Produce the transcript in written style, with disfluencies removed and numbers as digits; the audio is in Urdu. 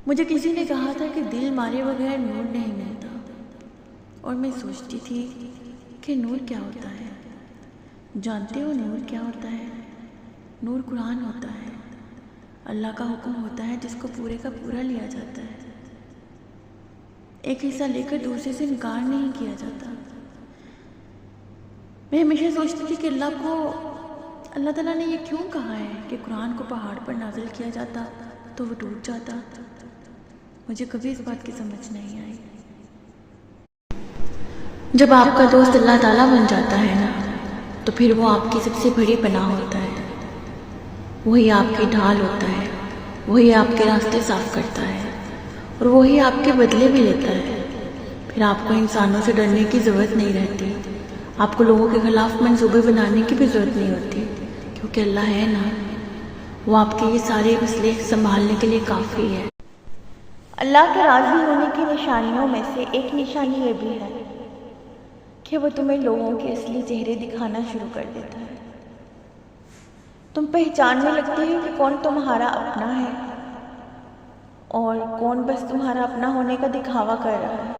مجھے کسی نے کہا تھا کہ دل مارے بغیر نور نہیں ملتا، اور میں سوچتی تھی کہ نور کیا ہوتا ہے؟ جانتے ہو نور کیا ہوتا ہے؟ نور قرآن ہوتا ہے، اللہ کا حکم ہوتا ہے جس کو پورے کا پورا لیا جاتا ہے، ایک حصہ لے کر دوسرے سے انکار نہیں کیا جاتا۔ میں ہمیشہ سوچتی تھی کہ اللہ تعالیٰ نے یہ کیوں کہا ہے کہ قرآن کو پہاڑ پر نازل کیا جاتا تو وہ ٹوٹ جاتا۔ مجھے کبھی اس بات کی سمجھ نہیں آئی۔ جب آپ کا دوست اللہ تعالیٰ بن جاتا ہے نا، تو پھر وہ آپ کی سب سے بڑی پناہ ہوتا ہے، وہی آپ کی ڈھال ہوتا ہے، وہی آپ کے راستے صاف کرتا ہے، اور وہی آپ کے بدلے بھی لیتا ہے۔ پھر آپ کو انسانوں سے ڈرنے کی ضرورت نہیں رہتی، آپ کو لوگوں کے خلاف منصوبے بنانے کی بھی ضرورت نہیں ہوتی، کیونکہ اللہ ہے نا، وہ آپ کے یہ سارے مسئلے سنبھالنے کے لیے کافی ہے۔ اللہ کے راضی ہونے کی نشانیوں میں سے ایک نشانی یہ بھی ہے کہ وہ تمہیں لوگوں کے اصلی چہرے دکھانا شروع کر دیتا ہے۔ تم پہچاننے لگتے ہو کہ کون تمہارا اپنا ہے اور کون بس تمہارا اپنا ہونے کا دکھاوا کر رہا ہے۔